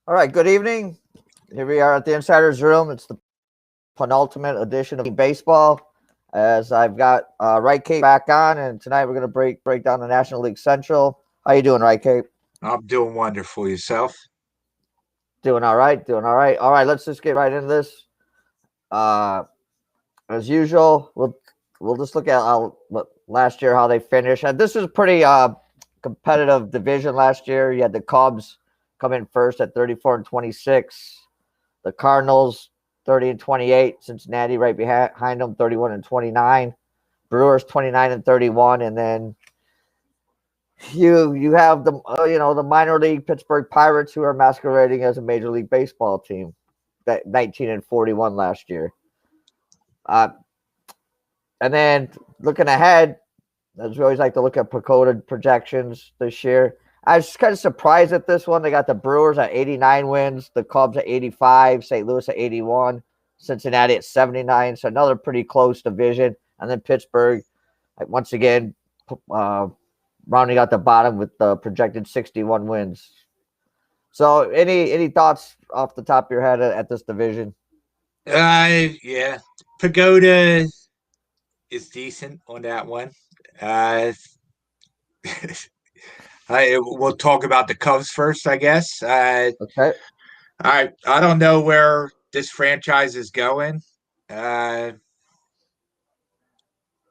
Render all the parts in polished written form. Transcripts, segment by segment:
All right, good evening. Here we are at the Insider's Room. It's the penultimate edition of baseball. As I've got Right Cape back on, and tonight we're going to break down the National League Central. How you doing, Right Cape? I'm doing wonderful. Yourself? Doing all right. Doing all right. All right, let's just get right into this. Uh, as usual, we'll just look at last year how they finished. And this is pretty competitive division last year. You had the Cubs come in first at 34-26. The Cardinals 30-28. Cincinnati right behind them 31-29. Brewers 29-31, and then you have the minor league Pittsburgh Pirates, who are masquerading as a Major League Baseball team, that 19-41 last year. And then looking ahead, as we always like to look at Pacoda projections this year. I was kind of surprised at this one. They got the Brewers at 89 wins, the Cubs at 85, St. Louis at 81, Cincinnati at 79. So another pretty close division. And then Pittsburgh, once again, rounding out the bottom with the projected 61 wins. So any thoughts off the top of your head at this division? Yeah. Pagoda is decent on that one. Uh, we'll talk about the Cubs first, I guess. Okay. I don't know where this franchise is going. Uh,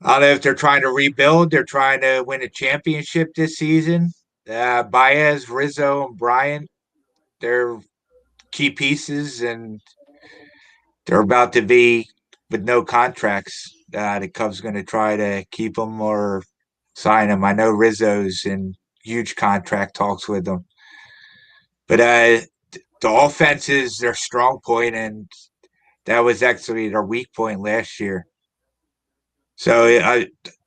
I don't know if they're trying to rebuild. They're trying to win a championship this season. Baez, Rizzo, and Bryant, they're key pieces, and they're about to be with no contracts. The Cubs going to try to keep them or sign them. I know Rizzo's in huge contract talks with them, but the offense is their strong point, and that was actually their weak point last year. So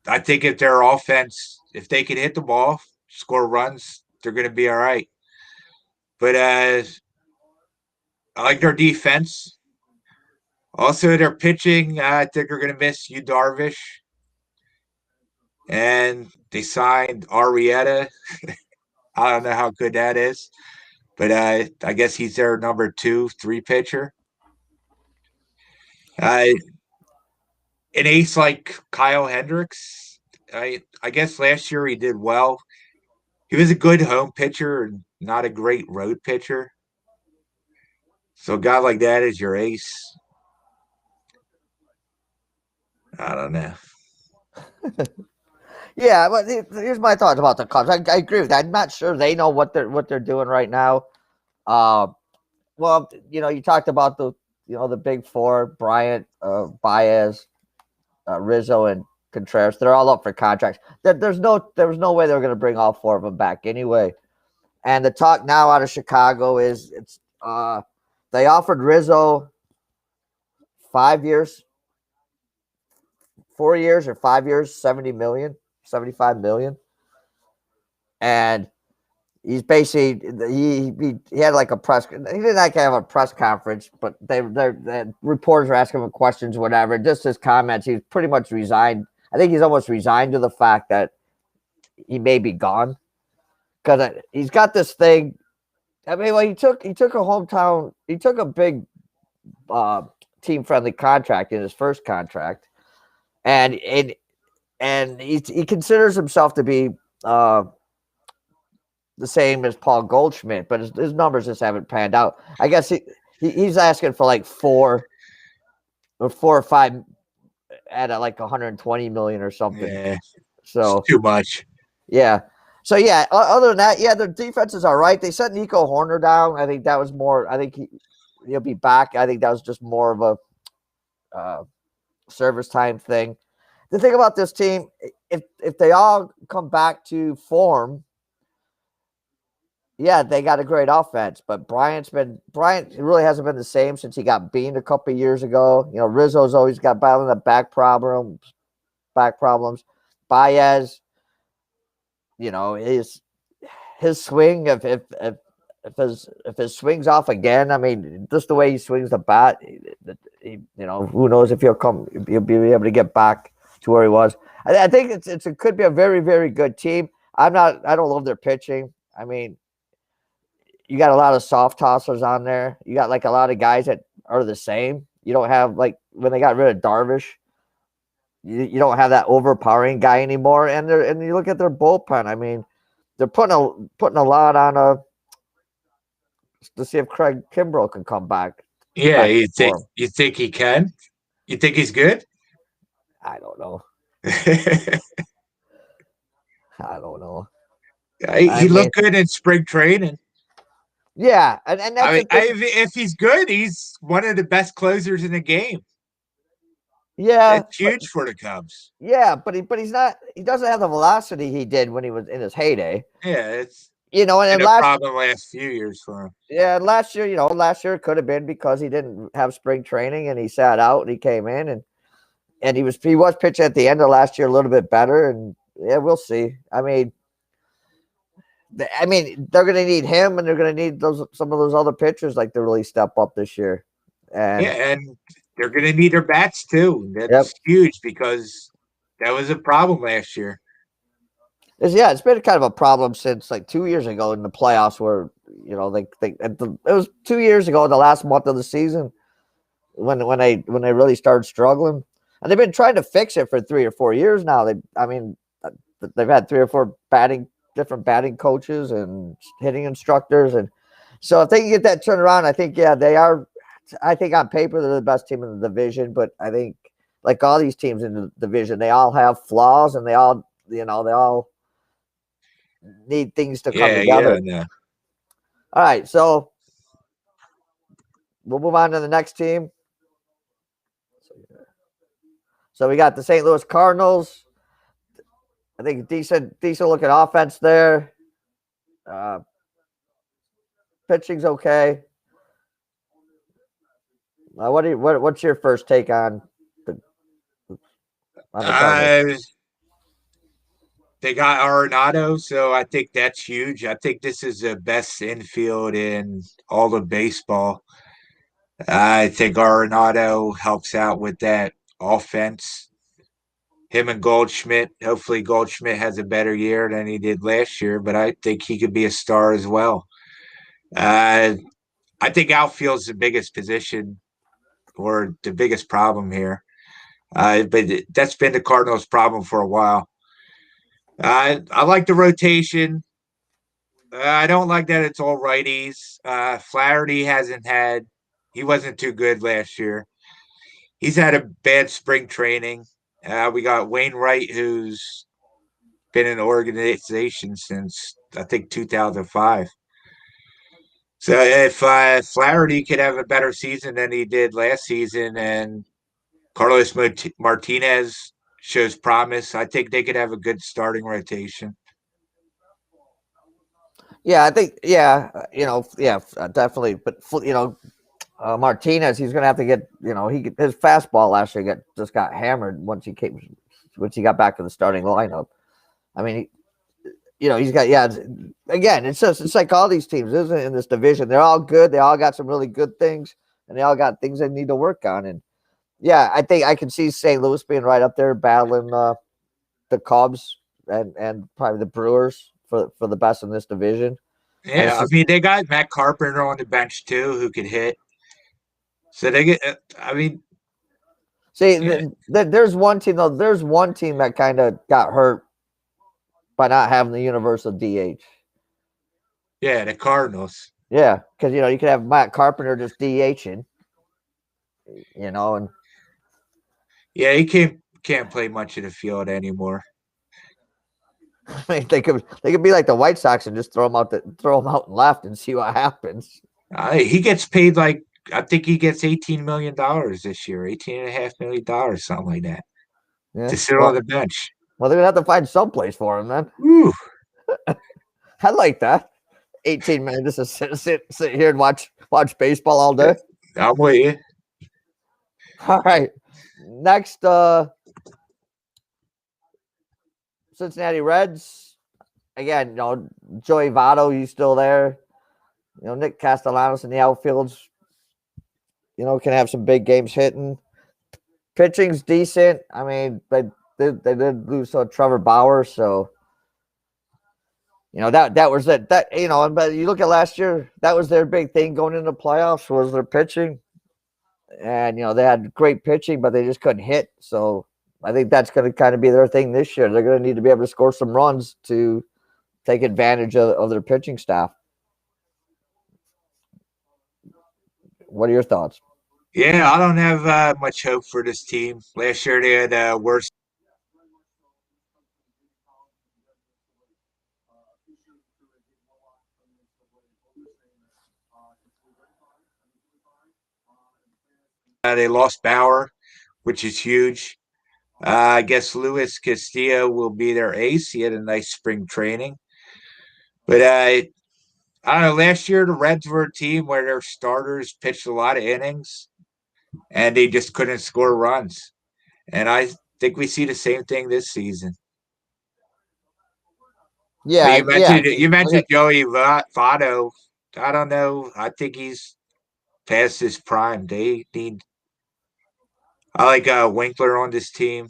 I think if their offense, if they can hit the ball, score runs, they're going to be all right. But I like their defense. Also, their pitching, I think they're going to miss you, Darvish. And they signed Arrieta. I don't know how good that is, but I guess he's their number 2, 3 pitcher. Uh, an ace like Kyle Hendricks, I guess last year he did well. He was a good home pitcher and not a great road pitcher. So a guy like that is your ace. I don't know. Yeah, but here's my thoughts about the Cubs. I agree with that. I'm not sure they know what they're doing right now. Uh, well, you talked about the big four: Bryant, Baez, Rizzo, and Contreras. They're all up for contracts. There was no way they were going to bring all four of them back anyway. And the talk now out of Chicago is they offered Rizzo 5 years, 4 years or 5 years, 70 million, 75 million, and he's basically he had like a press. He didn't like have a press conference, but the reporters were asking him questions, whatever. Just his comments, he's pretty much resigned. I think he's almost resigned to the fact that he may be gone because he's got this thing. I mean, well, he took a big team friendly contract in his first contract, and he considers himself to be the same as Paul Goldschmidt, but his numbers just haven't panned out. I guess he's asking for like four or five at like 120 million or something. Yeah, So it's too much. yeah. So yeah, other than that, yeah, their defense is all right. They set Nico Horner down. I think that was more. I think he'll be back. I think that was just more of a service time thing. The thing about this team, if they all come back to form, yeah, they got a great offense, but Bryant really hasn't been the same since he got beamed a couple of years ago. Rizzo's always got battling the back problems. Baez, his swing, if his swings off again, I mean, just the way he swings the bat, who knows if he'll be able to get back to where he was. I think it could be a very, very good team. I don't love their pitching. I mean, you got a lot of soft tossers on there. You got like a lot of guys that are the same. You don't have like when they got rid of Darvish, you don't have that overpowering guy anymore. And you look at their bullpen. I mean, they're putting a lot on to see if Craig Kimbrell can come Yeah, back for him. you think he can? You think he's good? I don't know. I don't know. I He mean, looked good in spring training. yeah, and that's I the mean, thing. if he's good, he's one of the best closers in the game. Yeah, It's huge for the Cubs. but he's not. He doesn't have the velocity he did when he was in his heyday. Yeah, it's You know, and been then a problem last few years for him. last year, last year it could have been because he didn't have spring training and he sat out and he came in and he was pitching at the end of last year a little bit better and yeah, we'll see. I mean, they're going to need him, and they're going to need some of those other pitchers like to really step up this year. Yeah, And and they're going to need their bats too. yep, That's huge because that was a problem last year. it's been kind of a problem since like 2 years ago in the playoffs, where it was 2 years ago, the last month of the season, when they really started struggling, and they've been trying to fix it for 3 or 4 years now. They've had 3 or 4 different batting coaches and hitting instructors, and so if they can get that turned around, I think they are. I think on paper they're the best team in the division, but I think like all these teams in the division, they all have flaws, and they all need things to come Yeah, together. no. All right, so we'll move on to the next team. So we got the St. Louis Cardinals. I think decent looking offense there. Uh, Pitching's okay. What's your first take the on the Cardinals? They got Arenado, so I think that's huge. I think this is the best infield in all of baseball. I think Arenado helps out with that offense. Him and Goldschmidt. Hopefully, Goldschmidt has a better year than he did last year, but I think he could be a star as well. Uh, I think outfield's the biggest position or the biggest problem here. But that's been the Cardinals' problem for a while. I like the rotation. I don't like that it's all righties. Flaherty he wasn't too good last year. He's had a bad spring training. We got Wainwright, who's been in the organization since I think 2005. So if Flaherty could have a better season than he did last season, and Carlos Martinez shows promise, I think they could have a good starting rotation. Yeah, I think definitely. But Martinez, he's going to have to get his fastball last year just got hammered once he got back to the starting lineup. I mean, he's got again, it's like all these teams, isn't it, in this division? They're all good. They all got some really good things, and they all got things they need to work on. And yeah, I think I can see St. Louis being right up there battling the Cubs and probably the Brewers for the best in this division. And Yeah, I mean they got Matt Carpenter on the bench too, who could hit. So they get. I mean, see, yeah, there's one team though. There's one team that kind of got hurt by not having the universal DH. yeah, the Cardinals. Yeah, because you could have Matt Carpenter just DHing, and Yeah, he can't play much of the field anymore. they could be like the White Sox and just throw him out and left and see what happens. He gets paid like I think he gets $18 million this year, $18.5 million, something like that, Yeah, to sit on well, the bench. they're gonna have to find some place for him then. Whew. I like that. 18 minutes just to sit here and watch baseball all day. I'm with you. All right. Next, Cincinnati Reds. Again, Joey Votto, he's still there. Nick Castellanos in the outfields, can have some big games hitting. Pitching's decent. I mean, they did lose Trevor Bauer, so that was that but you look at last year, that was their big thing going into the playoffs was their pitching, and they had great pitching, but they just couldn't hit. So I think that's going to kind of be their thing this year. They're going to need to be able to score some runs to take advantage of their pitching staff. What are your thoughts? Yeah, I don't have much hope for this team. Last year they had worse. They lost Bauer, which is huge. I guess Luis Castillo will be their ace. He had a nice spring training. But I don't know. Last year, the Reds were a team where their starters pitched a lot of innings and they just couldn't score runs. And I think we see the same thing this season. But Yeah, you yeah. mentioned you mentioned Joey Votto. I don't know. I think he's past his prime. They need. I like Winkler on this team.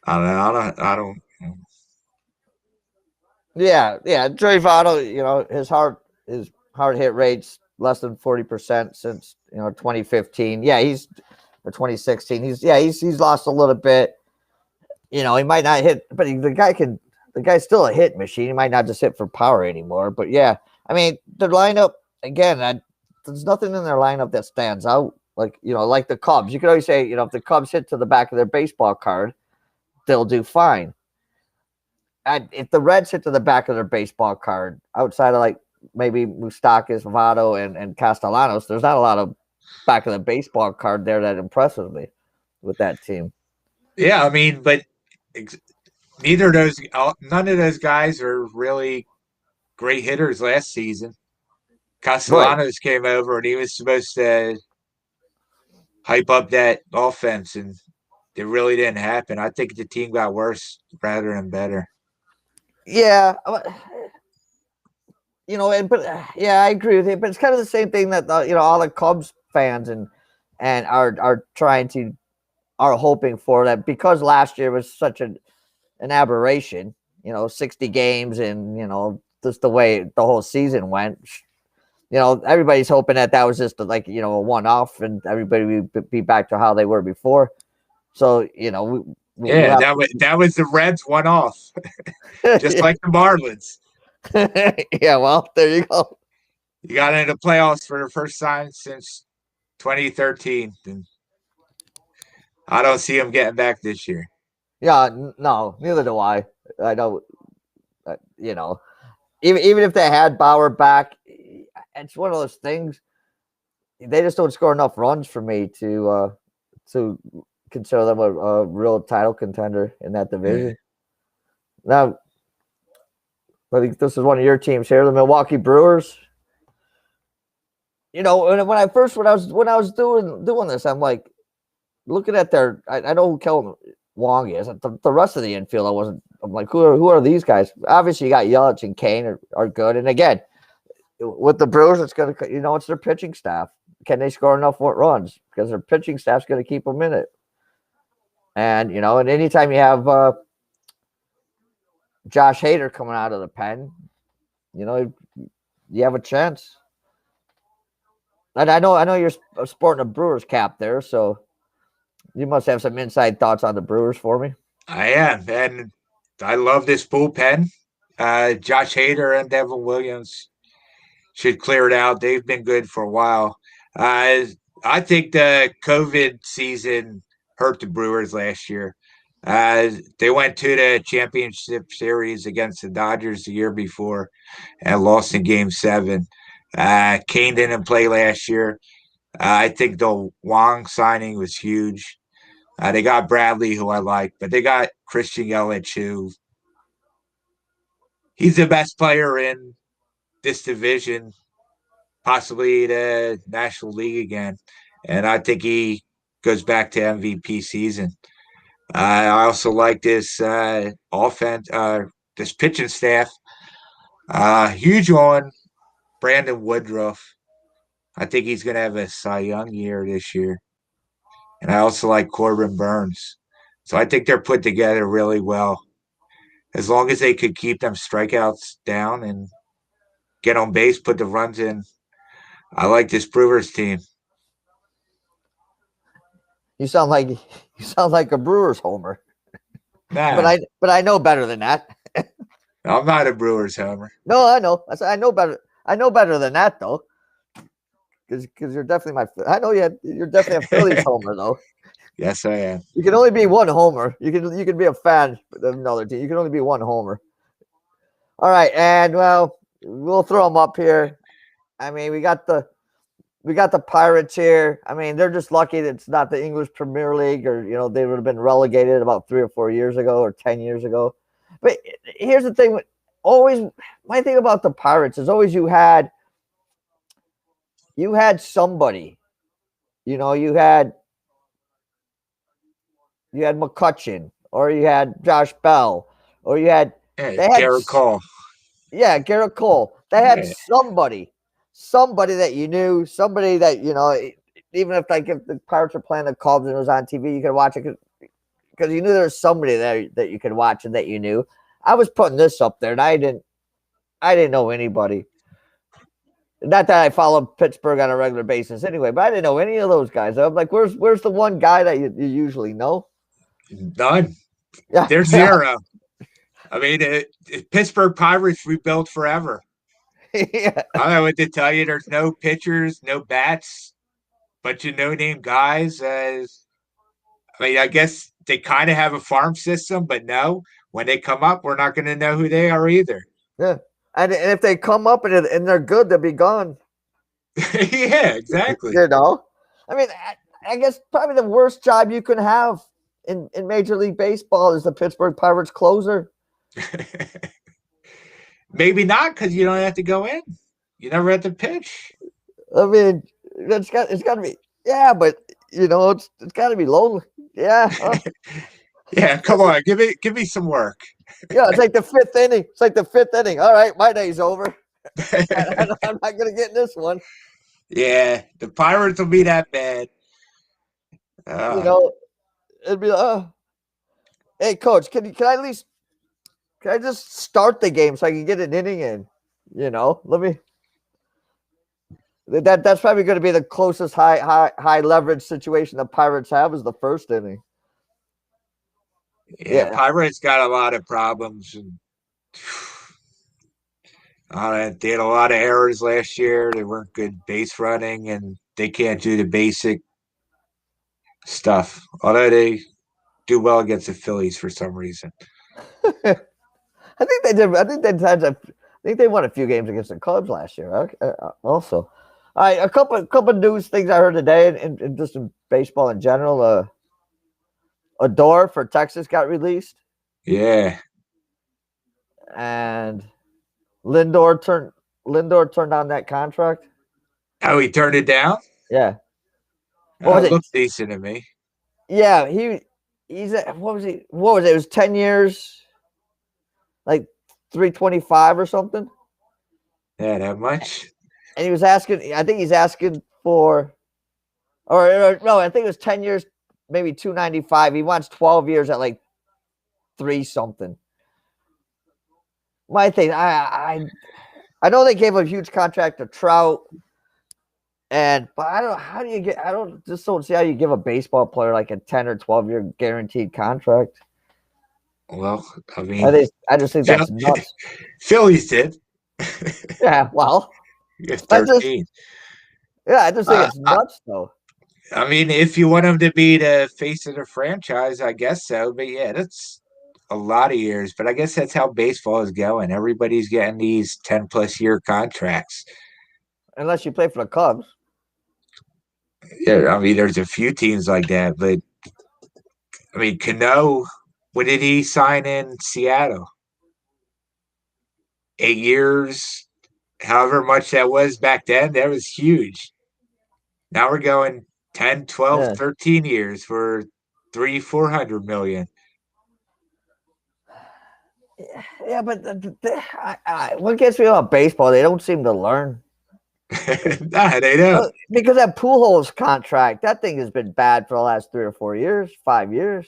I don't know. I don't. Yeah. Joey Votto, his hard hit rates less than 40% since 2015. Yeah, he's or 2016. He's lost a little bit. He might not hit, but the guy's still a hit machine. He might not just hit for power anymore. But yeah, I mean, the lineup again. There's nothing in their lineup that stands out. Like the Cubs. You could always say, if the Cubs hit to the back of their baseball card, they'll do fine. And if the Reds hit to the back of their baseball card, outside of like maybe Moustakas, Votto, and Castellanos, there's not a lot of back of the baseball card there that impresses me with that team. Yeah, I mean, but neither of those, none of those guys are really great hitters last season. Right. Castellanos came over and he was supposed to hype up that offense, and it really didn't happen. I think the team got worse rather than better. Yeah. But yeah, I agree with you. But it's kind of the same thing that all the Cubs fans and are trying to are hoping for, that because last year was such an aberration. 60 games and just the way the whole season went. Everybody's hoping that was just like a one off, and everybody would be back to how they were before. So we'll Yeah, have that was the Reds one off, just like the Marlins. yeah. Well, there you go. You got into the playoffs for the first time since 2013, and I don't see them getting back this year. Yeah, no, neither do I. I know, even if they had Bauer back, it's one of those things. They just don't score enough runs for me to consider them a real title contender in that Yeah. division. Now, I think this is one of your teams here, the Milwaukee Brewers. When I was doing this, I'm like looking at their. I know who Kellen Wong is. The rest of the infield, I wasn't. I'm like, who are these guys? Obviously, you got Yelich and Kane are good, and again, with the Brewers, it's gonna it's their pitching staff. Can they score enough runs? Because their pitching staff's gonna keep them in it. And anytime you have Josh Hader coming out of the pen, you have a chance. And I know you're sporting a Brewers cap there, so you must have some inside thoughts on the Brewers for me. I am, and I love this bullpen. Josh Hader and Devin Williams should clear it out. They've been good for a while. Uh, I think the COVID season hurt the Brewers last year. They went to the championship series against the Dodgers the year before and lost in Game 7. Kane didn't play last year. I think the Wong signing was huge. They got Bradley, who I like, but they got Christian Yelich, who he's the best player in this division, possibly the National League again. And I think he goes back to MVP season. I also like this offense, this pitching staff. Huge on Brandon Woodruff. I think he's going to have a Cy Young year this year. And I also like Corbin Burns. So I think they're put together really well. As long as they could keep them strikeouts down and get on base, put the runs in. I like this Brewers team. You sound like a Brewers homer, Nah, but I know better than that. I'm not a Brewers homer. No, I know. I know better. I know better than that though, because you're definitely my. I know you're definitely a Phillies homer though. Yes, I am. You can only be one homer. You can be a fan of another team. You can only be one homer. All right, and well, we'll throw them up here. I mean, we got the Pirates here. I mean, they're just lucky that it's not the English Premier League, or they would have been relegated about 3 or 4 years ago or 10 years ago. But here's the thing: always, my thing about the Pirates is always you had somebody. You had McCutcheon, or you had Josh Bell, or you had Yeah, they had Garrett Cole. Yeah, Garrett Cole. They had Yeah. somebody that you knew, somebody that even if if the Pirates were playing the Cubs and it was on TV, you could watch it because you knew there was somebody there that you could watch and that you knew. I was putting this up there, and I didn't know anybody. Not that I followed Pittsburgh on a regular basis anyway, but I didn't know any of those guys. I'm like, where's the one guy that you usually know? None. Yeah, There's zero. I mean, Pittsburgh Pirates rebuilt forever. yeah. I don't know what to tell you. There's no pitchers, no bats, bunch of no-name guys. I mean, I guess they kind of have a farm system, but no, when they come up, we're not going to know who they are either. Yeah. And if they come up and they're good, they'll be gone. Yeah, exactly. I mean, I guess probably the worst job you can have in Major League Baseball is the Pittsburgh Pirates closer. Maybe not, because you don't have to go in. You never have to pitch. I mean, it's got to be, yeah, but it's got to be lonely. Yeah. Yeah, come on, give me some work. Yeah, it's like the fifth inning. It's like the fifth inning. All right, my day's over. I'm not going to get in this one. Yeah, the Pirates will be that bad. It'd be hey, coach, can I at least just start the game so I can get an inning in? Let me. That's probably going to be the closest high leverage situation the Pirates have is the first inning. Yeah, Pirates got a lot of problems. And, they had a lot of errors last year. They weren't good base running, and they can't do the basic stuff. Although they do well against the Phillies for some reason. I think they did. I think they won a few games against the Cubs last year. Also, all right, a couple news things I heard today, and just in baseball in general. Adore for Texas got released. Yeah, and Lindor turned down that contract. Oh, he turned it down? Yeah. What was it? Looked decent to me. Yeah, he's what was it? It was 10 years, like 325 or something. Yeah, that much. And he was asking, I think he's asking for, or no, I think it was 10 years, maybe 295. He wants 12 years at like 3 something. My thing, I know they gave a huge contract to Trout. But I don't know, how do you get, I don't see how you give a baseball player like a 10 or 12-year guaranteed contract. Well, I mean, I just think that's nuts. Phillies did. Yeah, well, 13. I just think it's nuts, though. I mean, if you want him to be the face of the franchise, I guess so. But yeah, that's a lot of years. But I guess that's how baseball is going. Everybody's getting these 10+ year contracts. Unless you play for the Cubs. Yeah, I mean, there's a few teams like that. But, I mean, Cano, when did he sign in Seattle? 8 years, however much that was back then, that was huge. Now we're going 10, 12, 13 years for $300-400 million. Yeah, but what gets me about baseball, they don't seem to learn. Nah, they don't. Because that Pujols contract, that thing has been bad for the last 3 or 4 years, 5 years.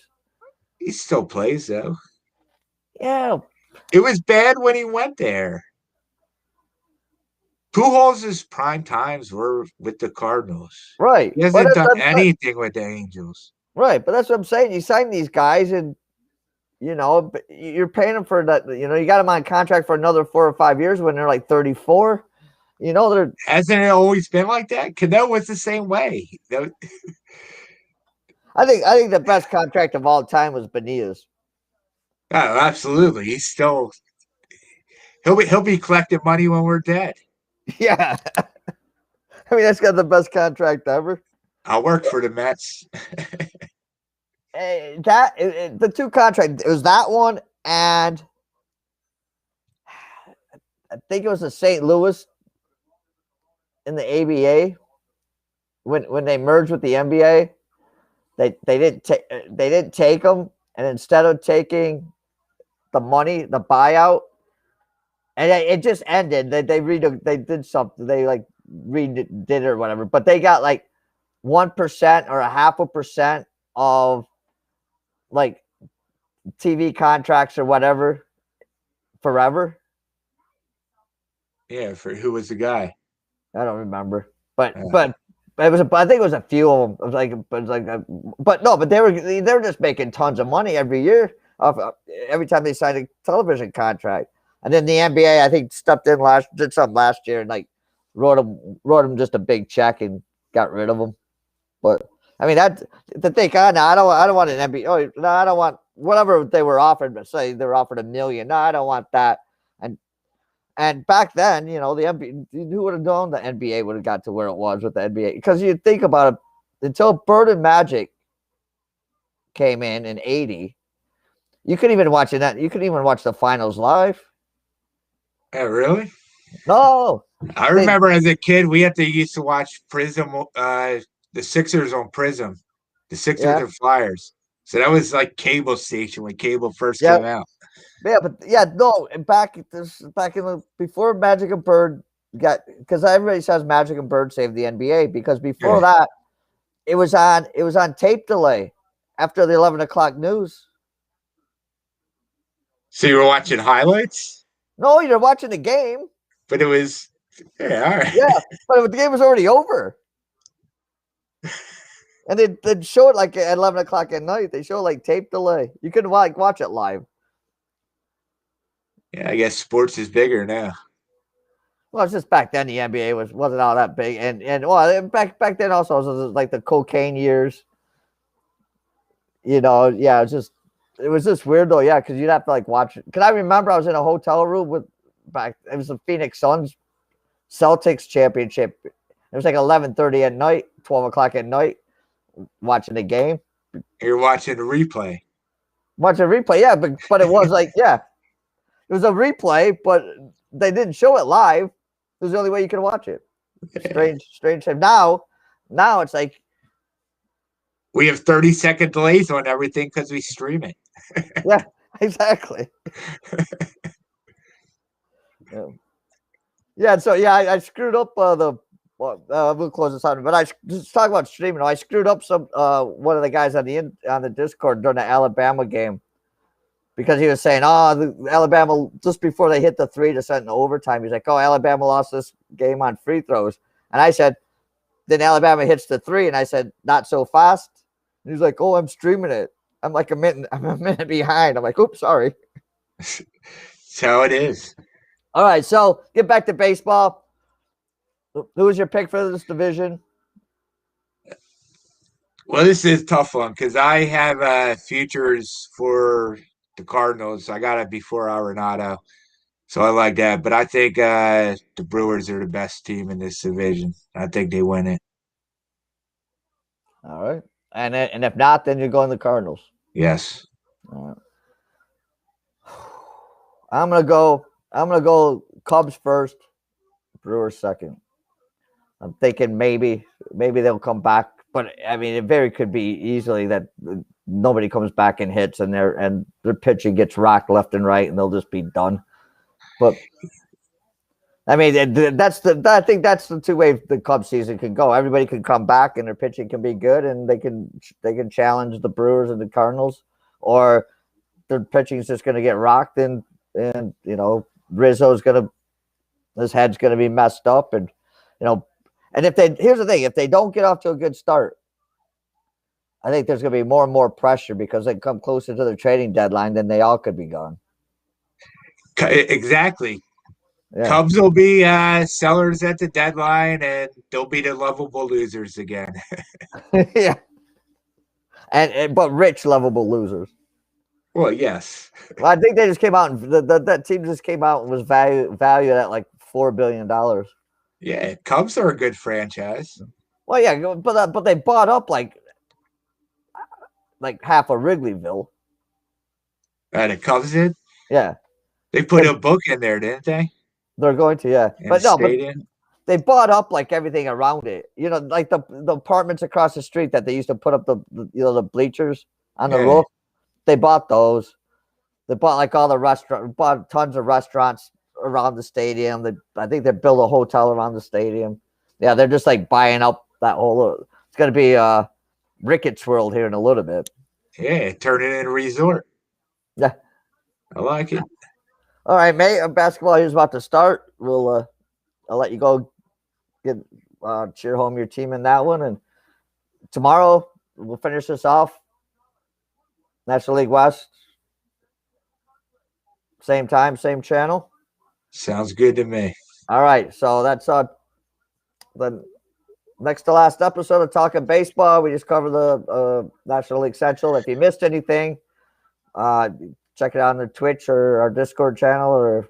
He still plays, though. Yeah, It was bad when he went there. Pujols' prime times were with the Cardinals. Right. He But hasn't done anything with the Angels. right. But that's what I'm saying. You sign these guys and, you're paying them for that. You got them on contract for another 4 or 5 years when they're like 34. They're. Hasn't it always been like that? Cano was the same way. I think the best contract of all time was Benias. Oh, absolutely. He'll be collecting money when we're dead. Yeah. I mean, that's got the best contract ever. I'll work for the Mets. The two contracts, it was that one, and I think it was the St. Louis in the ABA when they merged with the NBA. They didn't take them, and instead of taking the money, the buyout, and it just ended. They did something. They like redid it or whatever, but they got like 1% or a 0.5% of like TV contracts or whatever forever. Yeah, for who was the guy? I don't remember, but it was. I think it was a few of them. It was like, but they were just making tons of money every year every time they signed a television contract. And then the NBA, I think, stepped in did something last year and like wrote them just a big check and got rid of them. But I mean, that to think, no, I don't want an NBA. Oh, no, I don't want whatever they were offered. But say they were offered $1 million. No, I don't want that. And back then, the NBA, who would have known the NBA would have got to where it was with the NBA? Because you think about it, until Bird and Magic came in '80, you couldn't even watch it. You couldn't even watch the finals live. Oh, really? No. I remember as a kid, we used to watch Prism, the Sixers on Prism, the Sixers and Flyers. So that was like cable station when cable first came out. Yeah, but no, back before Magic and Bird because everybody says Magic and Bird saved the NBA because before that it was on tape delay after the 11 o'clock news. So you were watching highlights? No, you're watching the game. But it was all right. Yeah, but the game was already over. And they'd show it like at 11 o'clock at night. They show like tape delay. You couldn't watch it live. Yeah, I guess sports is bigger now. Well, it's just back then the NBA wasn't all that big, and back then also it was like the cocaine years. It was just weird though, because you'd have to like watch it. Because I remember I was in a hotel room it was the Phoenix Suns Celtics championship. It was like 11:30 at night, 12 o'clock at night, watching the game. You're watching the replay. Watching a replay, yeah, but it was like it was a replay, but they didn't show it live. It was the only way you could watch it. Strange. Now it's like we have 30-second delays on everything because we stream it. Yeah, exactly. So I screwed up we'll close this out, but I just talk about streaming. I screwed up some one of the guys on the Discord during the Alabama game. Because he was saying, the Alabama, just before they hit the 3 to send in overtime, he's like, Alabama lost this game on free throws. And I said, then Alabama hits the 3, and I said, not so fast. And he's like, I'm streaming it. I'm like I'm a minute behind. I'm like, oops, sorry. That's how it is. All right, so get back to baseball. Who was your pick for this division? Well, this is a tough one because I have futures for the Cardinals. I got it before Arenado, so I like that. But I think the Brewers are the best team in this division. I think they win it. All right, and if not, then you're going the Cardinals. Yes. All right. I'm gonna go Cubs first, Brewers second. I'm thinking maybe they'll come back, but I mean it very could be easily that nobody comes back and hits, and their pitching gets rocked left and right, and they'll just be done. But I mean I think that's the two ways the Cubs season can go. Everybody can come back, and their pitching can be good, and they can challenge the Brewers and the Cardinals, or their pitching is just going to get rocked, and and Rizzo's his head's gonna be messed up, and and here's the thing, if they don't get off to a good start, I think there's gonna be more and more pressure because they come closer to the trading deadline, then they all could be gone. Exactly. Yeah. Cubs will be sellers at the deadline, and they'll be the lovable losers again. Yeah. And but rich, lovable losers. Well, yes. Well, I think they just came out and that team just came out and was valued at like $4 billion. Yeah, Cubs are a good franchise. Well, yeah, but they bought up like half of Wrigleyville. The Cubs did. Yeah, They put a book in there, didn't they? they're going to. Yeah, In but the no, but stadium. they bought up like everything around it. Like the apartments across the street that they used to put up the bleachers on the roof. They bought those. They bought like all the restaurants. Bought tons of restaurants around the stadium. I think they built a hotel around the stadium. Yeah, they're just like buying up that whole. It's gonna be Ricketts World here in a little bit. Yeah, turn it into a resort. Yeah, I like it. All right, mate. Basketball is about to start. I'll let you go cheer home your team in that one, and tomorrow we'll finish this off. National League West, same time, same channel. Sounds good to me. All right, so that's the next to last episode of Talking Baseball. We just covered the National League Central. If you missed anything, check it out on the Twitch or our Discord channel or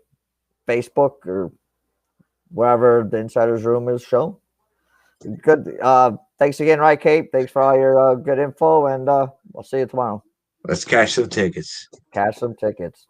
Facebook or wherever the Insider's Room is shown. Good. Thanks again, Right, Kate. Thanks for all your good info, and we'll see you tomorrow. Let's cash some tickets. Cash some tickets.